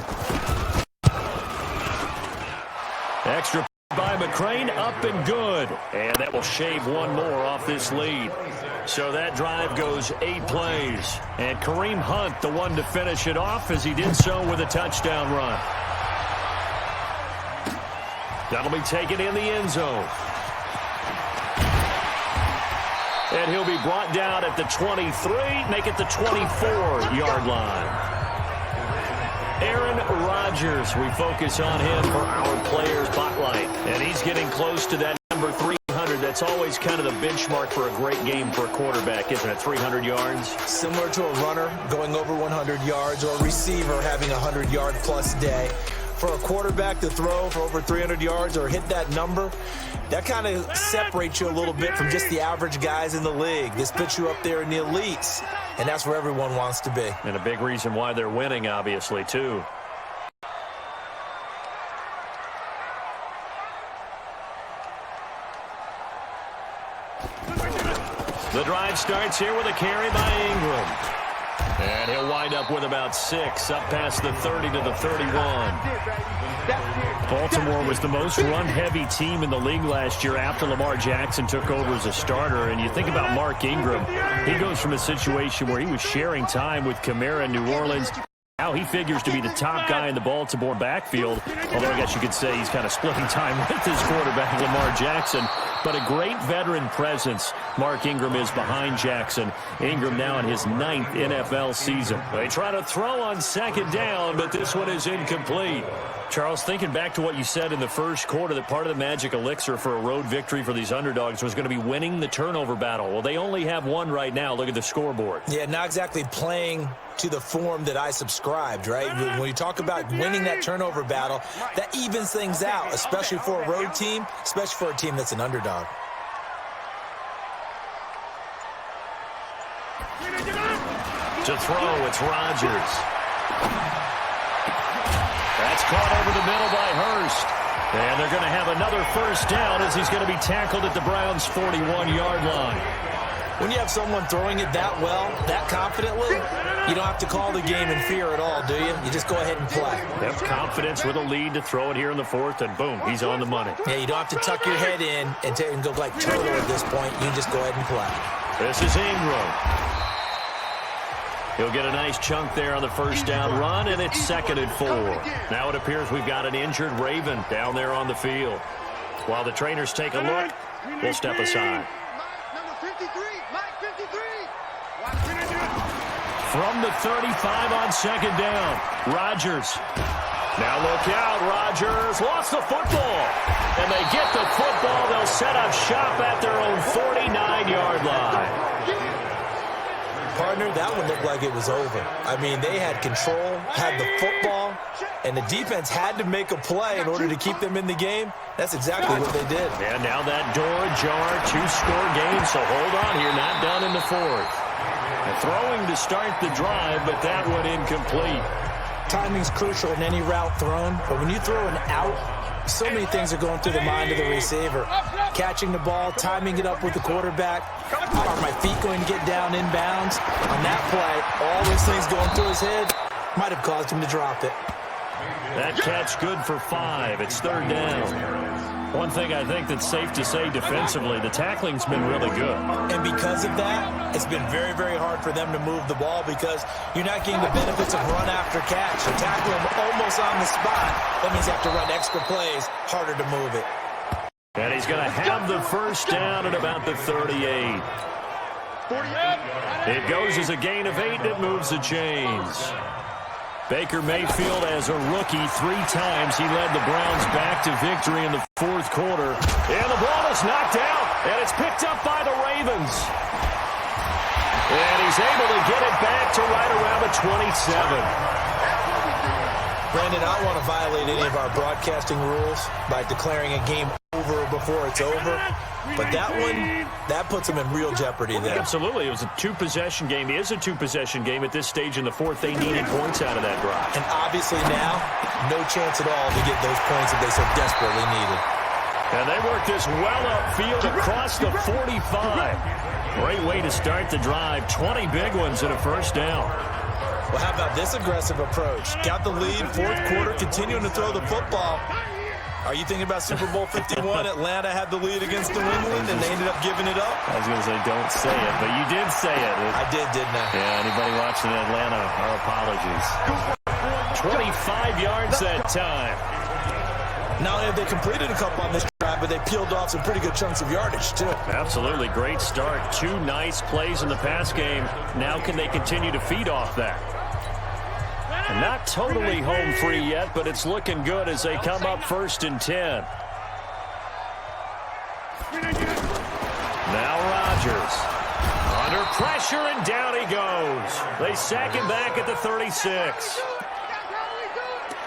Extra by McCrane, up and good. And that will shave one more off this lead. So that drive goes 8 plays. And Kareem Hunt, the one to finish it off, as he did so with a touchdown run. That'll be taken in the end zone. And he'll be brought down at the 23, make it the 24-yard line. Aaron Rodgers, we focus on him for our player spotlight. And he's getting close to that number 300. That's always kind of the benchmark for a great game for a quarterback, isn't it? 300 yards? Similar to a runner going over 100 yards or a receiver having a 100-yard-plus day. For a quarterback to throw for over 300 yards or hit that number, that kind of separates you a little bit from just the average guys in the league. This puts you up there in the elites, and that's where everyone wants to be. And a big reason why they're winning, obviously, too. The drive starts here with a carry by Ingram. And he'll wind up with about 6, up past the 30 to the 31. Baltimore was the most run-heavy team in the league last year after Lamar Jackson took over as a starter. And you think about Mark Ingram, he goes from a situation where he was sharing time with Kamara in New Orleans. Now he figures to be the top guy in the Baltimore backfield, although I guess you could say he's kind of splitting time with his quarterback, Lamar Jackson. But a great veteran presence, Mark Ingram is behind Jackson. Ingram now in his 9th NFL season. They try to throw on 2nd down, but this one is incomplete. Charles, thinking back to what you said in the first quarter, that part of the magic elixir for a road victory for these underdogs was going to be winning the turnover battle. Well, they only have one right now. Look at the scoreboard. Yeah, not exactly playing to the form that I subscribed, right? When you talk about winning that turnover battle, that evens things out, especially for a road team, especially for a team that's an underdog. To throw, it's Rodgers. That's caught over the middle by Hurst. And they're going to have another first down as he's going to be tackled at the Browns' 41-yard line. When you have someone throwing it that well, that confidently, you don't have to call the game in fear at all, do you? You just go ahead and play. Have confidence with a lead to throw it here in the 4th, and boom, he's on the money. Yeah, you don't have to tuck your head in and go like turtle at this point. You just go ahead and play. This is Ingram. He'll get a nice chunk there on the first down run, and it's 2nd and 4. Now it appears we've got an injured Raven down there on the field. While the trainers take a look, we'll step aside. From the 35 on 2nd down, Rodgers. Now look out, Rodgers lost the football. And they get the football. They'll set up shop at their own 49-yard line. Partner, that one looked like it was over. I mean, they had control, had the football, and the defense had to make a play in order to keep them in the game. That's exactly what they did. And now that door ajar, 2-score game, so hold on here, not done in the 4th. And throwing to start the drive, but that one incomplete. Timing's crucial in any route thrown, but when you throw an out, so many things are going through the mind of the receiver. Catching the ball, timing it up with the quarterback. Are my feet going to get down inbounds? On that play, all those things going through his head might have caused him to drop it. That catch good for 5. It's 3rd down. One thing I think that's safe to say defensively, the tackling's been really good. And because of that, it's been very, very hard for them to move the ball because you're not getting the benefits of run after catch. So tackle them almost on the spot. That means you have to run extra plays, harder to move it. And he's going to have the first down at about the 38. It goes as a gain of 8. It moves the chains. Baker Mayfield, as a rookie, 3 times he led the Browns back to victory in the 4th quarter. And the ball is knocked out. And it's picked up by the Ravens. And he's able to get it back to right around the 27. Brandon, I don't want to violate any of our broadcasting rules by declaring a game over before it's over. But that one, that puts them in real jeopardy there. Absolutely. It was a two-possession game. It is a two-possession game at this stage in the fourth. They needed points out of that drive. And obviously now, no chance at all to get those points that they so desperately needed. And they work this well upfield across the 45. Great way to start the drive. 20 big ones and a first down. Well, how about this aggressive approach? Got the lead, fourth quarter, continuing to throw the football. Are you thinking about Super Bowl 51? Atlanta had the lead against New England, and they ended up giving it up? I was going to say, don't say it, but you did say it. I did, didn't I? Yeah, anybody watching Atlanta, our apologies. 25 yards that time. Not only have they completed a couple on this drive, but they peeled off some pretty good chunks of yardage, too. Absolutely. Great start. Two nice plays in the pass game. Now can they continue to feed off that? Not totally home free yet, but it's looking good as they come up 1st and 10. Now Rodgers. Under pressure, and down he goes. They sack him back at the 36.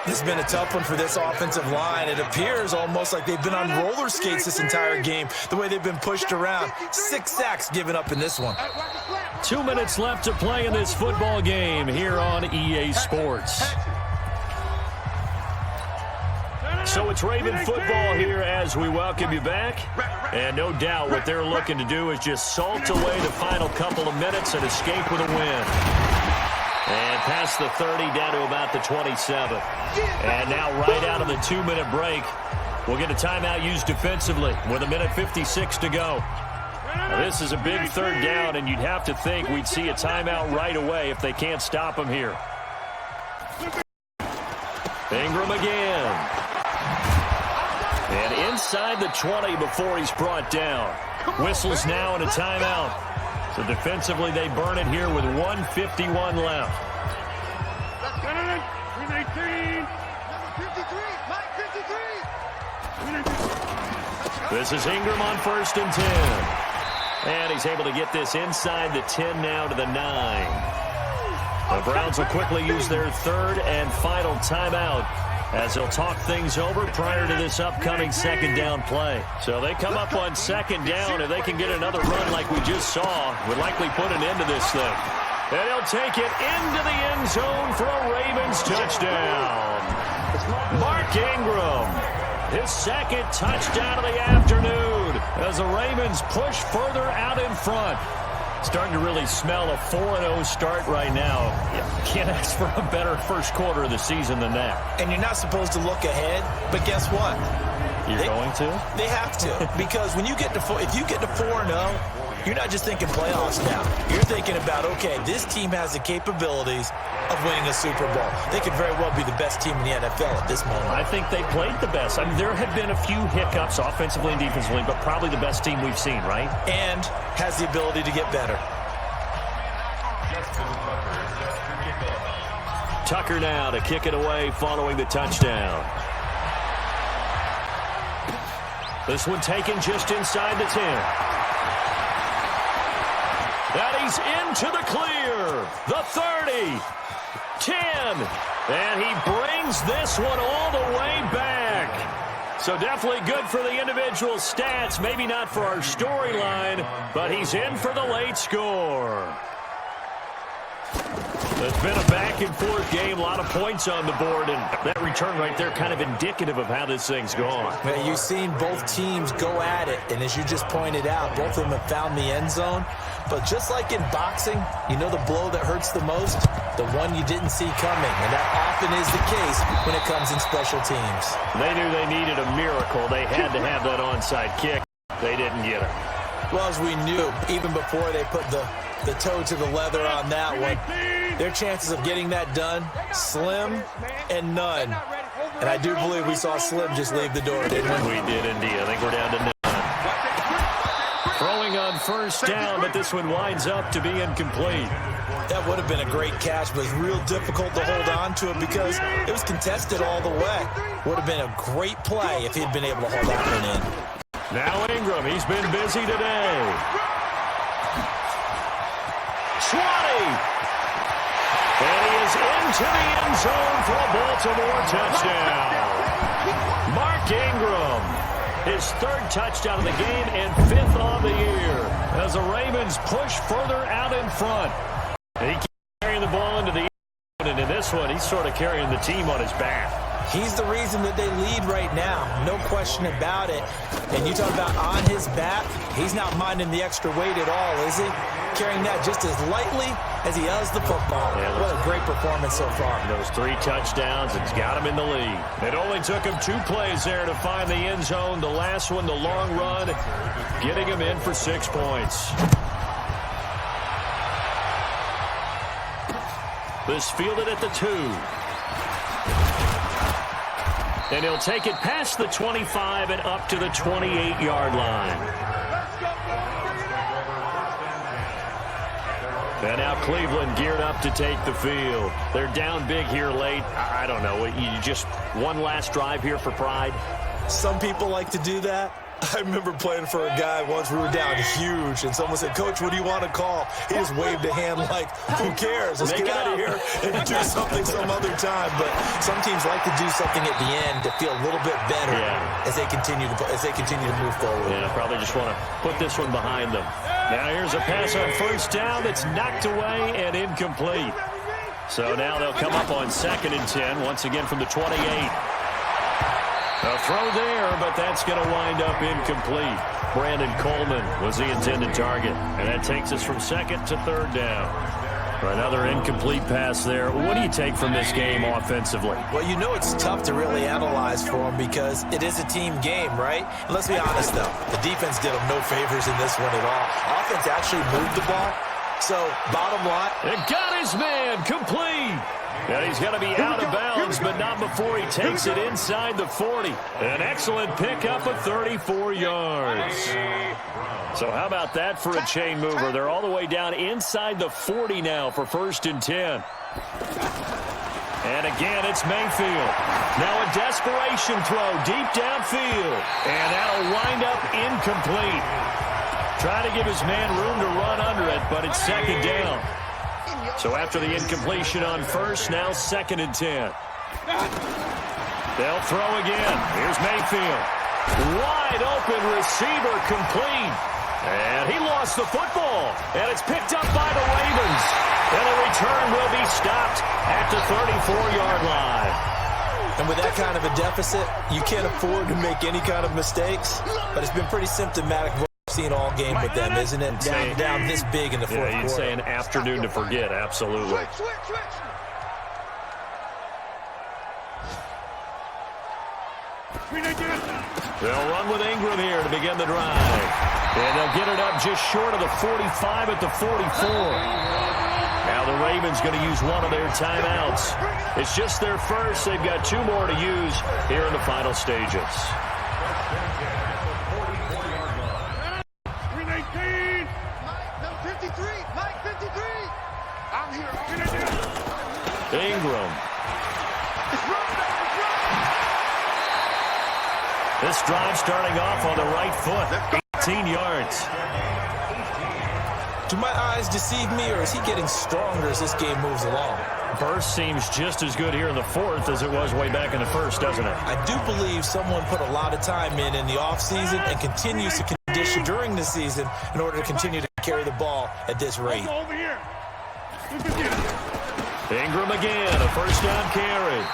This has been a tough one for this offensive line. It appears almost like they've been on roller skates this entire game, the way they've been pushed around. 6 sacks given up in this one. 2 minutes left to play in this football game here on EA Sports. So it's Raven football here as we welcome you back. And no doubt what they're looking to do is just salt away the final couple of minutes and escape with a win. And past the 30 down to about the 27. And now right out of the 2-minute break, we'll get a timeout used defensively with 1:56 to go. Now, this is a big third down, and you'd have to think we'd see a timeout right away if they can't stop him here. Ingram again. And inside the 20 before he's brought down. Whistles now and a timeout. So defensively, they burn it here with 1:51 left. This is Ingram on 1st and 10. And he's able to get this inside the 10 now to the 9. The Browns will quickly use their third and final timeout as they'll talk things over prior to this upcoming second down play. So they come up on second down. If they can get another run like we just saw, would likely put an end to this thing. And he'll take it into the end zone for a Ravens touchdown. Mark Ingram, his second touchdown of the afternoon as the Ravens push further out in front. Starting to really smell a 4-0 start right now. Can't ask for a better first quarter of the season than that. And you're not supposed to look ahead, but guess what? You're going to? They have to, because when you get to if you get to 4-0, you're not just thinking playoffs now. You're thinking about, okay, this team has the capabilities of winning a Super Bowl. They could very well be the best team in the NFL at this moment. I think they played the best. I mean, there have been a few hiccups offensively and defensively, but probably the best team we've seen, right? And has the ability to get better. Tucker now to kick it away following the touchdown. This one taken just inside the 10. And he's into the clear. The 30. 10. And he brings this one all the way back. So definitely good for the individual stats. Maybe not for our storyline, but he's in for the late score. It's been a back-and-forth game, a lot of points on the board, and that return right there kind of indicative of how this thing's gone. Man, you've seen both teams go at it, and as you just pointed out, both of them have found the end zone. But just like in boxing, you know the blow that hurts the most? The one you didn't see coming, and that often is the case when it comes in special teams. They knew they needed a miracle. They had to have that onside kick. They didn't get it. Well, as we knew, even before they put the toe to the leather on that one, their chances of getting that done, slim and none. And I do believe we saw Slim just leave the door, didn't we? We did indeed. I think we're down to none. Throwing on first down, but this one winds up to be incomplete. That would have been a great catch, but it's real difficult to hold on to it because it was contested all the way. Would have been a great play if he'd been able to hold that one in. Now Ingram, he's been busy today. 20. And he is into the end zone for a Baltimore touchdown. Mark Ingram, his third touchdown of the game and 5th on the year as the Ravens push further out in front. And he keeps carrying the ball into the end zone, and in this one, he's sort of carrying the team on his back. He's the reason that they lead right now. No question about it. And you talk about on his back, he's not minding the extra weight at all, is he? Carrying that just as lightly as he does the football. Yeah, what a great performance so far. Those 3 touchdowns, it's got him in the lead. It only took him 2 plays there to find the end zone. The last one, the long run, getting him in for 6 points. This fielded at the 2. And he'll take it past the 25 and up to the 28-yard line. And now Cleveland geared up to take the field. They're down big here late. I don't know. You just one last drive here for pride? Some people like to do that. I remember playing for a guy once. We were down huge, and someone said, "Coach, what do you want to call?" He just waved a hand like, "Who cares? Let's get out of here and do something some other time." But some teams like to do something at the end to feel a little bit better as they continue to move forward. Yeah, probably just want to put this one behind them. Now here's a pass on first down that's knocked away and incomplete. So now they'll come up on 2nd and 10 once again from the 28. A throw there, but that's going to wind up incomplete. Brandon Coleman was the intended target, and that takes us from 2nd to 3rd down. Another incomplete pass there. What do you take from this game offensively? Well, you know it's tough to really analyze for them because it is a team game, right? And let's be honest, though. The defense did them no favors in this one at all. Offense actually moved the ball. So, bottom line. It got his man complete. And he's going to be out of bounds, but not before he takes it inside the 40. An excellent pickup of 34 yards. So how about that for a chain mover? They're all the way down inside the 40 now for 1st and 10. And again, it's Mayfield. Now a desperation throw deep downfield. And that'll wind up incomplete. Trying to give his man room to run under it, but it's 2nd down. So after the incompletion on 1st, now 2nd and 10. They'll throw again. Here's Mayfield. Wide open receiver complete. And he lost the football. And it's picked up by the Ravens. And the return will be stopped at the 34-yard line. And with that kind of a deficit, you can't afford to make any kind of mistakes. But it's been pretty symptomatic of what we've seen all game with them, isn't it? Down this big in the 4th quarter. Yeah, you'd say an afternoon to forget, absolutely. They'll run with Ingram here to begin the drive. And they'll get it up just short of the 45 at the 44. Now the Ravens going to use one of their timeouts. It's just their first. They've got 2 more to use here in the final stages. Ingram. This drive starting off on the right foot. 18 yards. Do my eyes deceive me, or is he getting stronger as this game moves along? Burst seems just as good here in the 4th as it was way back in the 1st, doesn't it? I do believe someone put a lot of time in the offseason and continues to condition during the season in order to continue to carry the ball at this rate. Ingram again, a 1st down carry.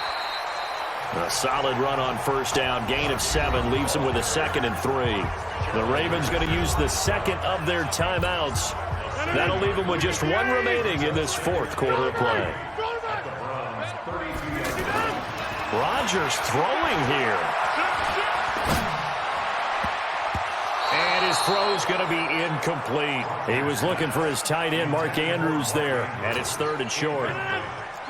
A solid run on 1st down, gain of 7, leaves him with a 2nd and 3. The Ravens going to use the 2nd of their timeouts. That'll leave them with just 1 remaining in this 4th quarter of play. Rodgers throwing here. And his throw's going to be incomplete. He was looking for his tight end, Mark Andrews, there. And it's 3rd and short.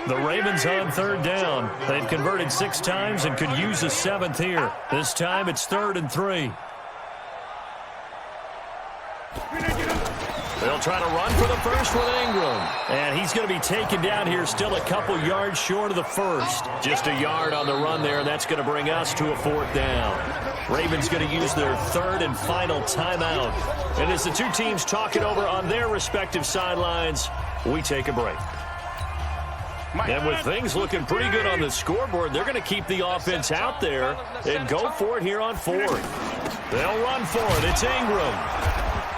The Ravens on 3rd down. They've converted 6 times and could use a 7th here. This time it's 3rd and 3. They'll try to run for the first with Ingram. And he's going to be taken down here still a couple yards short of the first. Just a yard on the run there, and that's going to bring us to a 4th down. Ravens going to use their 3rd and final timeout. And as the two teams talk it over on their respective sidelines, we take a break. And with things looking pretty good on the scoreboard, they're going to keep the offense out there and go for it here on 4th. They'll run for it. It's Ingram.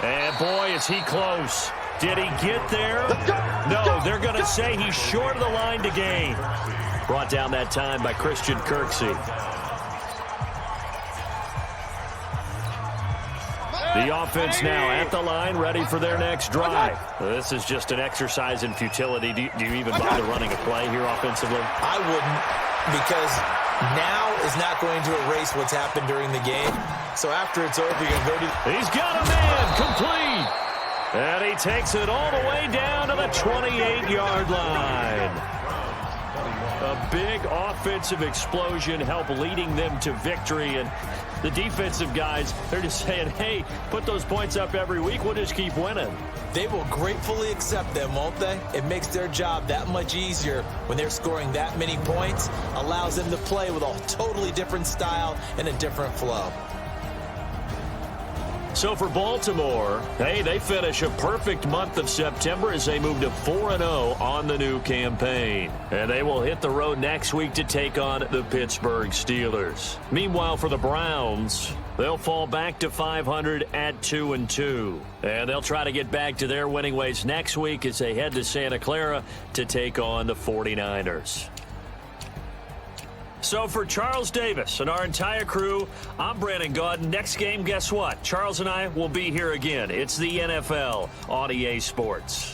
And boy, is he close. Did he get there? No, they're going to say he's short of the line to gain. Brought down that time by Christian Kirksey. The offense now at the line, ready for their next drive. This is just an exercise in futility. Do you even bother running a play here offensively? I wouldn't, because now is not going to erase what's happened during the game. So after it's over, you're going to go to... He's got a man, complete. And he takes it all the way down to the 28-yard line. A big offensive explosion helped leading them to victory. And the defensive guys, they're just saying, hey, put those points up every week. We'll just keep winning. They will gratefully accept them, won't they? It makes their job that much easier when they're scoring that many points. Allows them to play with a totally different style and a different flow. So for Baltimore, hey, they finish a perfect month of September as they move to 4-0 on the new campaign. And they will hit the road next week to take on the Pittsburgh Steelers. Meanwhile, for the Browns, they'll fall back to 500 at 2-2. And they'll try to get back to their winning ways next week as they head to Santa Clara to take on the 49ers. So for Charles Davis and our entire crew, I'm Brandon Gaudin. Next game, guess what? Charles and I will be here again. It's the NFL on EA Sports.